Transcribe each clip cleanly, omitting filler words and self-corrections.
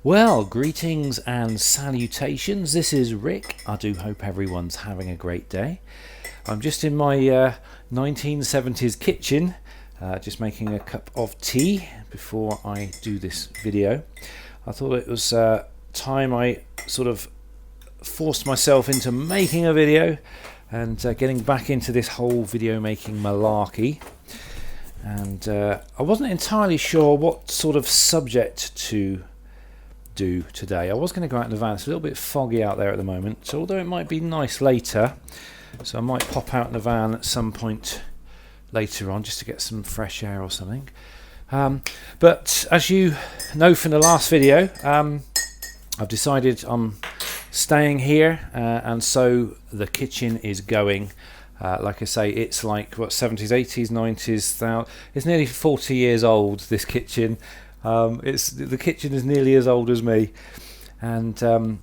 Well, greetings and salutations. This is Rick. I do hope everyone's having a great day. I'm just in my 1970s kitchen, just making a cup of tea before I do this video. I thought it was time I sort of forced myself into making a video and getting back into this whole video making malarkey. And I wasn't entirely sure what sort of subject to do today. I was going to go out in the van. It's a little bit foggy out there at the moment, so although it might be nice later, so I might pop out in the van at some point later on just to get some fresh air or something. But as you know from the last video, I've decided I'm staying here, and so the kitchen is going. Like I say, it's like what, 70s, 80s, 90s. It's nearly 40 years old, this kitchen. The kitchen is nearly as old as me, and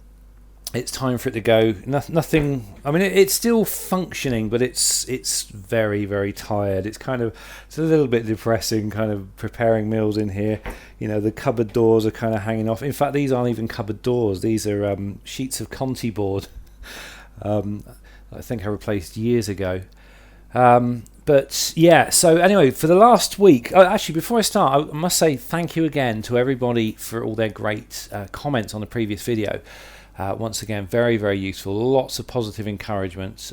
it's time for it to go. Nothing. I mean, it's still functioning, but it's very, very tired. It's a little bit depressing, kind of preparing meals in here. You know, the cupboard doors are kind of hanging off. In fact, these aren't even cupboard doors. These are sheets of Conti board. I think I replaced years ago. But yeah, so anyway, for the last week, actually before I start, I must say thank you again to everybody for all their great comments on the previous video. Once again, very, very useful, lots of positive encouragement,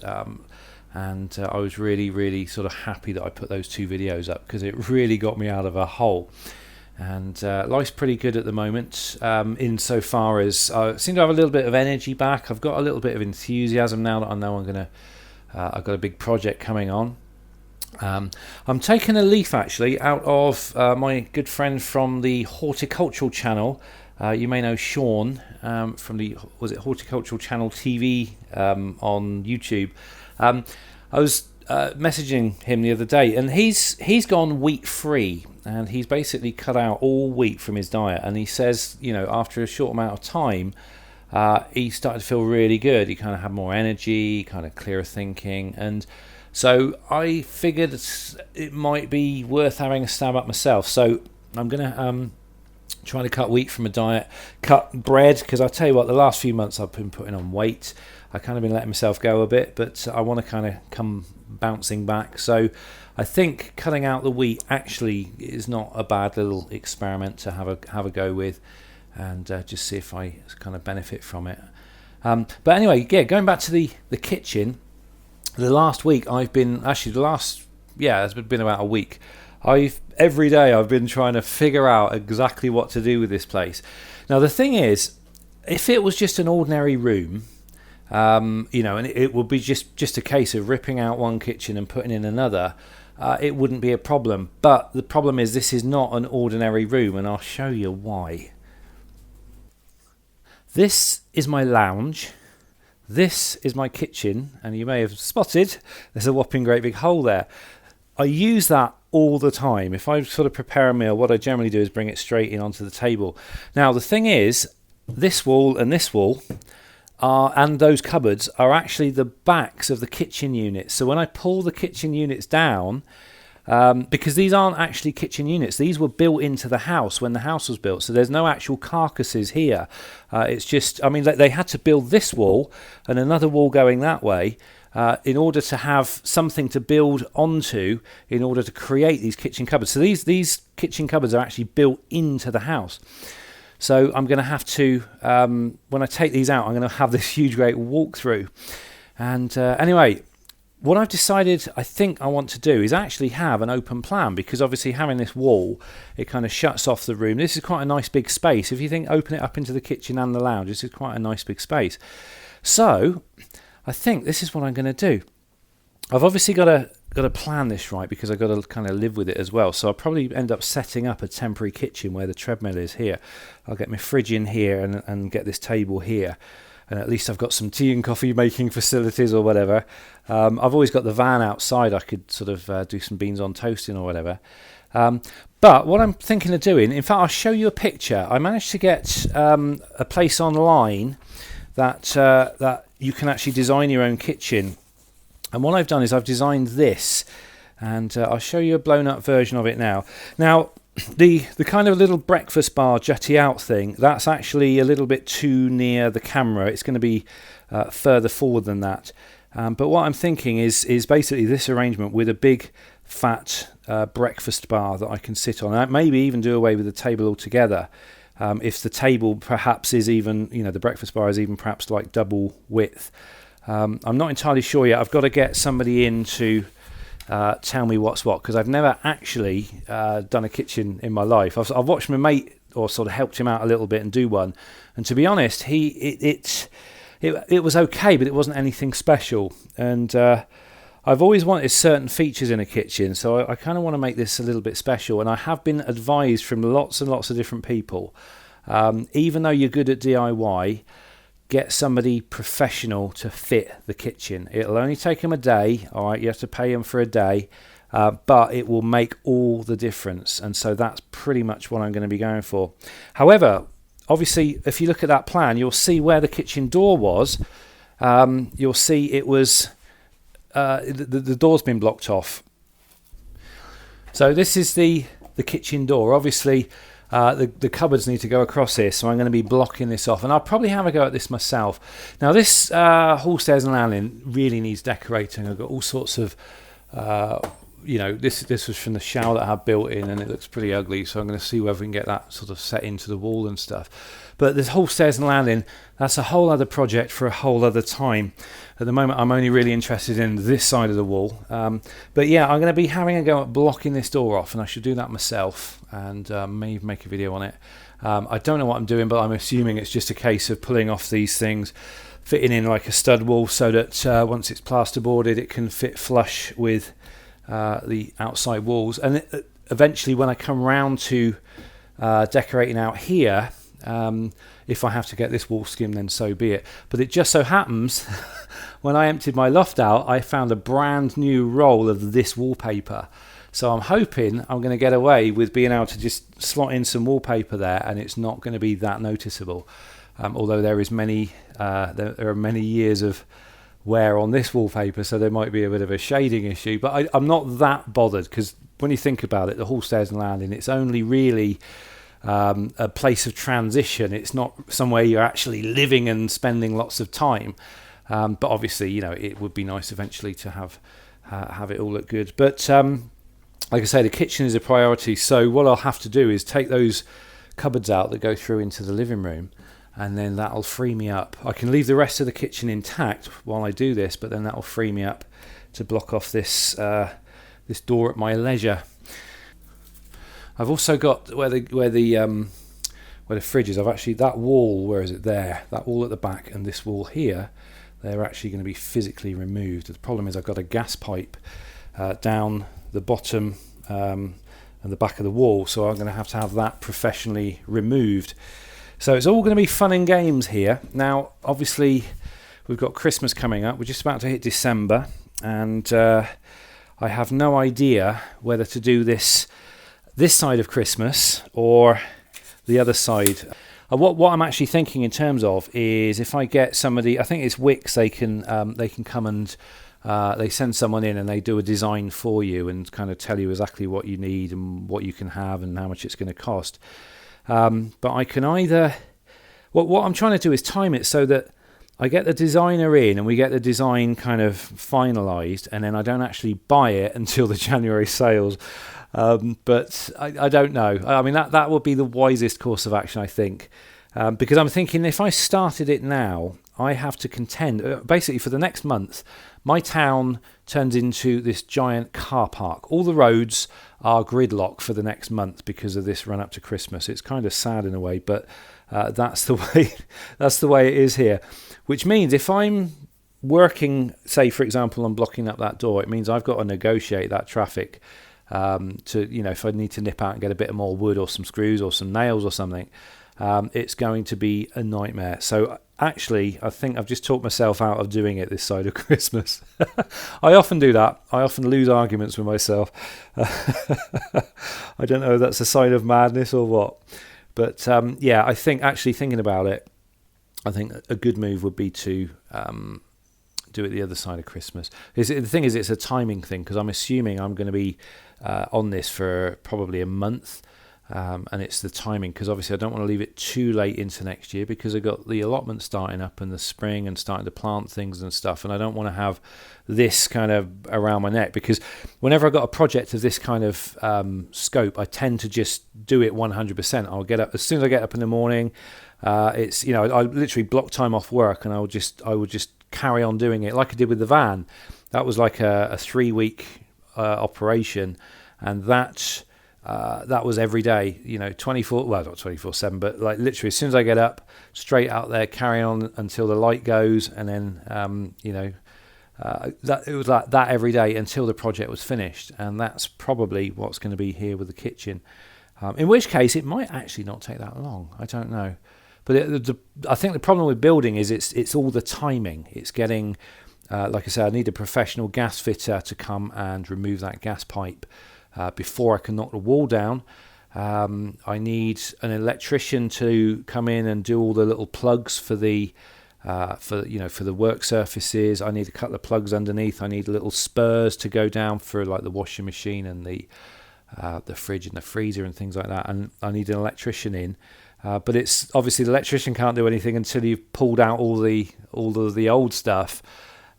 and I was really, really sort of happy that I put those two videos up because it really got me out of a hole. And life's pretty good at the moment, insofar as I seem to have a little bit of energy back. I've got a little bit of enthusiasm now that I know I've got a big project coming on. I'm taking a leaf actually out of my good friend from the Horticultural channel. You may know Sean from the Horticultural Channel TV on YouTube. I was messaging him the other day, and he's gone wheat free, and he's basically cut out all wheat from his diet. And he says, you know, after a short amount of time, he started to feel really good. He kind of had more energy, kind of clearer thinking, and so I figured it might be worth having a stab at myself. So I'm gonna try to cut wheat from a diet, cut bread, because I'll tell you what, the last few months I've been putting on weight. I've kind of been letting myself go a bit, but I want to kind of come bouncing back. So I think cutting out the wheat actually is not a bad little experiment to have a go with, and just see if I kind of benefit from it. But anyway, yeah, going back to the kitchen, the last week it's been about a week. Every day I've been trying to figure out exactly what to do with this place. Now the thing is, if it was just an ordinary room, you know, and it would be just a case of ripping out one kitchen and putting in another, it wouldn't be a problem. But the problem is, this is not an ordinary room, and I'll show you why. This is my lounge. This is my kitchen, and you may have spotted there's a whopping great big hole there. I use that all the time. If I sort of prepare a meal, what I generally do is bring it straight in onto the table. Now the thing is, this wall and this wall and those cupboards are actually the backs of the kitchen units. So when I pull the kitchen units down, because these aren't actually kitchen units, these were built into the house when the house was built, so there's no actual carcasses here. It's just, I mean, they had to build this wall and another wall going that way in order to have something to build onto in order to create these kitchen cupboards. So these kitchen cupboards are actually built into the house. So I'm going to have to, when I take these out, I'm going to have this huge great walkthrough. And anyway, what I've decided I think I want to do is actually have an open plan, because obviously having this wall, it kind of shuts off the room. This is quite a nice big space. If you think open it up into the kitchen and the lounge, this is quite a nice big space. So I think this is what I'm going to do. I've obviously got to plan this right, because I've got to kind of live with it as well. So I'll probably end up setting up a temporary kitchen where the treadmill is here. I'll get my fridge in here and get this table here. And at least I've got some tea and coffee making facilities or whatever. I've always got the van outside. I could sort of do some beans on toasting or whatever. But what I'm thinking of doing, in fact, I'll show you a picture. I managed to get a place online that you can actually design your own kitchen. And what I've done is I've designed this, and I'll show you a blown up version of it now. Now, the kind of little breakfast bar jutty out thing, that's actually a little bit too near the camera. It's going to be further forward than that. But what I'm thinking is basically this arrangement with a big fat breakfast bar that I can sit on. And maybe even do away with the table altogether. If the table perhaps is even, the breakfast bar is even perhaps like double width. I'm not entirely sure yet. I've got to get somebody in to tell me what's what, because I've never actually done a kitchen in my life. I've watched my mate, or sort of helped him out a little bit and do one, and to be honest, it was okay, but it wasn't anything special. And I've always wanted certain features in a kitchen, so I kind of want to make this a little bit special. And I have been advised from lots and lots of different people, even though you're good at DIY, get somebody professional to fit the kitchen. It'll only take them a day, all right, you have to pay them for a day, but it will make all the difference. And so that's pretty much what I'm going to be going for. However, obviously, if you look at that plan, you'll see where the kitchen door was. You'll see it was... the door's been blocked off. So this is the kitchen door. Obviously the cupboards need to go across here, so I'm going to be blocking this off, and I'll probably have a go at this myself. Now this hall, stairs and landing really needs decorating. I've got all sorts of this was from the shower that I had built in, and it looks pretty ugly, so I'm going to see whether we can get that sort of set into the wall and stuff. But this whole stairs and landing, that's a whole other project for a whole other time. At the moment, I'm only really interested in this side of the wall. But yeah, I'm going to be having a go at blocking this door off, and I should do that myself, and maybe make a video on it. I don't know what I'm doing, but I'm assuming it's just a case of pulling off these things, fitting in like a stud wall, so that once it's plasterboarded, it can fit flush with the outside walls. And eventually, when I come round to decorating out here, if I have to get this wall skim, then so be it. But it just so happens when I emptied my loft out, I found a brand new roll of this wallpaper. So I'm hoping I'm going to get away with being able to just slot in some wallpaper there, and it's not going to be that noticeable. Although there are many years of wear on this wallpaper, so there might be a bit of a shading issue. But I'm not that bothered, because when you think about it, the hall, stairs and landing, it's only really a place of transition. It's not somewhere you're actually living and spending lots of time. But obviously, it would be nice eventually to have it all look good. But like I say, the kitchen is a priority. So what I'll have to do is take those cupboards out that go through into the living room, and then that'll free me up. I can leave the rest of the kitchen intact while I do this, but then that'll free me up to block off this door at my leisure. I've also got where the fridge is. I've actually, that wall, where is it there? That wall at the back and this wall here, they're actually going to be physically removed. The problem is I've got a gas pipe down the bottom and the back of the wall, so I'm going to have that professionally removed. So it's all going to be fun and games here. Now, obviously, we've got Christmas coming up. We're just about to hit December, and I have no idea whether to do this side of Christmas or the other side. What I'm actually thinking in terms of is, if I get somebody, I think it's Wix, they can come and they send someone in and they do a design for you and kind of tell you exactly what you need and what you can have and how much it's going to cost. But I can either, what I'm trying to do is time it so that I get the designer in and we get the design kind of finalised, and then I don't actually buy it until the January sales. But I don't know. I mean, that would be the wisest course of action, I think. Because I'm thinking, if I started it now, I have to contend. Basically, for the next month, my town turns into this giant car park. All the roads are gridlock for the next month because of this run up to Christmas. It's kind of sad in a way, but that's the way it is here. Which means if I'm working, say for example, on blocking up that door, it means I've got to negotiate that traffic. If I need to nip out and get a bit more wood or some screws or some nails or something, it's going to be a nightmare. So actually, I think I've just talked myself out of doing it this side of Christmas. I often do that. I often lose arguments with myself. I don't know if that's a sign of madness or what. But I think actually thinking about it, I think a good move would be to do it the other side of Christmas. The thing is, it's a timing thing, because I'm assuming I'm going to be on this for probably a month. And it's the timing, because obviously I don't want to leave it too late into next year, because I've got the allotment starting up in the spring and starting to plant things and stuff, and I don't want to have this kind of around my neck, because whenever I've got a project of this kind of scope, I tend to just do it 100%. I'll get up as soon as I get up in the morning. It's, you know, I literally block time off work, and I would just carry on doing it like I did with the van. That was like a 3-week operation, and that was every day, you know, 24, well, not 24/7, but like literally as soon as I get up, straight out there, carry on until the light goes, and then you know, that it was like that every day until the project was finished. And that's probably what's going to be here with the kitchen, in which case it might actually not take that long. I don't know, but I think the problem with building is it's all the timing. It's getting like I said, I need a professional gas fitter to come and remove that gas pipe before I can knock the wall down. I need an electrician to come in and do all the little plugs for the for the work surfaces. I need a couple of plugs underneath. I need little spurs to go down for like the washing machine and the fridge and the freezer and things like that. And I need an electrician in. But it's obviously the electrician can't do anything until you've pulled out all of the old stuff.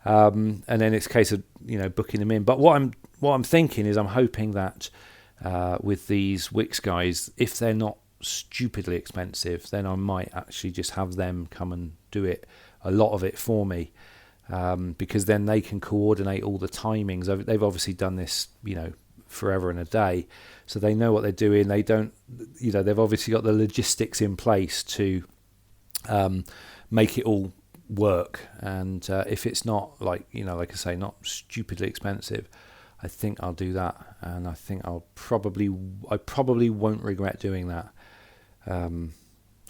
And then it's a case of, you know, booking them in. But what I'm thinking is I'm hoping that with these Wix guys, if they're not stupidly expensive, then I might actually just have them come and do it, a lot of it for me, because then they can coordinate all the timings. They've obviously done this, you know, forever and a day, so they know what they're doing. They don't, you know, they've obviously got the logistics in place to make it all work. And if it's not, like, you know, like I say, not stupidly expensive, I think I'll do that, and I think I probably won't regret doing that.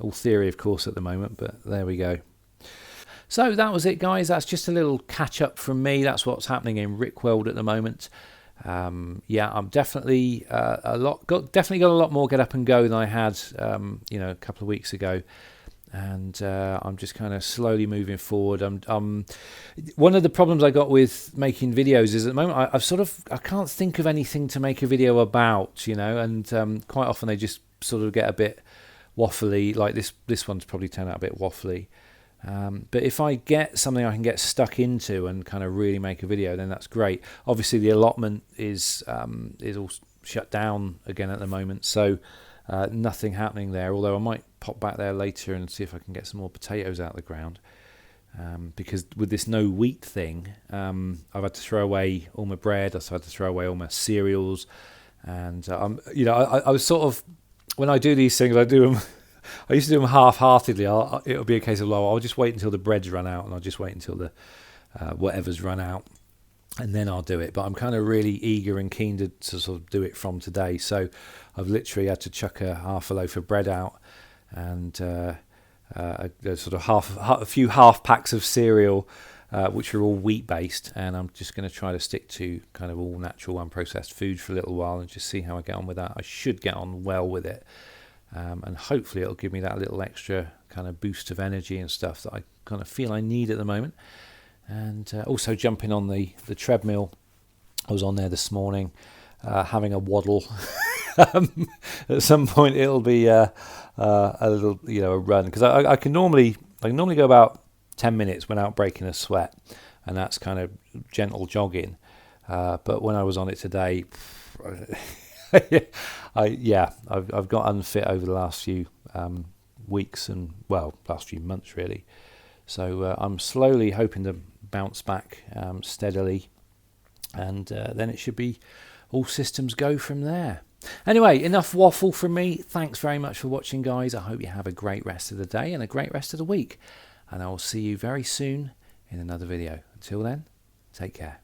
All theory, of course, at the moment, but there we go. So that was it, guys. That's just a little catch up from me. That's what's happening in Rick World at the moment. Yeah, I'm definitely got a lot more get up and go than I had, you know, a couple of weeks ago. And I'm just kind of slowly moving forward. One of the problems I got with making videos is at the moment I can't think of anything to make a video about, you know, and quite often they just sort of get a bit waffly. Like this one's probably turned out a bit waffly. But if I get something I can get stuck into and kind of really make a video, then that's great. Obviously the allotment is all shut down again at the moment, so nothing happening there, although I might pop back there later and see if I can get some more potatoes out of the ground, because with this no wheat thing, I've had to throw away all my bread. I've had to throw away all my cereals, and you know, I was sort of, when I do these things, I used to do them half-heartedly. It'll be a case of, I'll just wait until the bread's run out, and I'll just wait until the whatever's run out, and then I'll do it. But I'm kind of really eager and keen to sort of do it from today. So I've literally had to chuck half a loaf of bread out, and sort of a few half packs of cereal, which are all wheat based, and I'm just going to try to stick to kind of all natural unprocessed food for a little while and just see how I get on with that. I should get on well with it, and hopefully it'll give me that little extra kind of boost of energy and stuff that I kind of feel I need at the moment. And also jumping on the treadmill. I was on there this morning, having a waddle. At some point it'll be a little, you know, a run, because I can normally go about 10 minutes without breaking a sweat, and that's kind of gentle jogging. But when I was on it today, I've got unfit over the last few weeks and, well, last few months really. So I'm slowly hoping to bounce back steadily, and then it should be all systems go from there. Anyway, enough waffle from me. Thanks very much for watching, guys. I hope you have a great rest of the day and a great rest of the week, and I will see you very soon in another video. Until then, take care.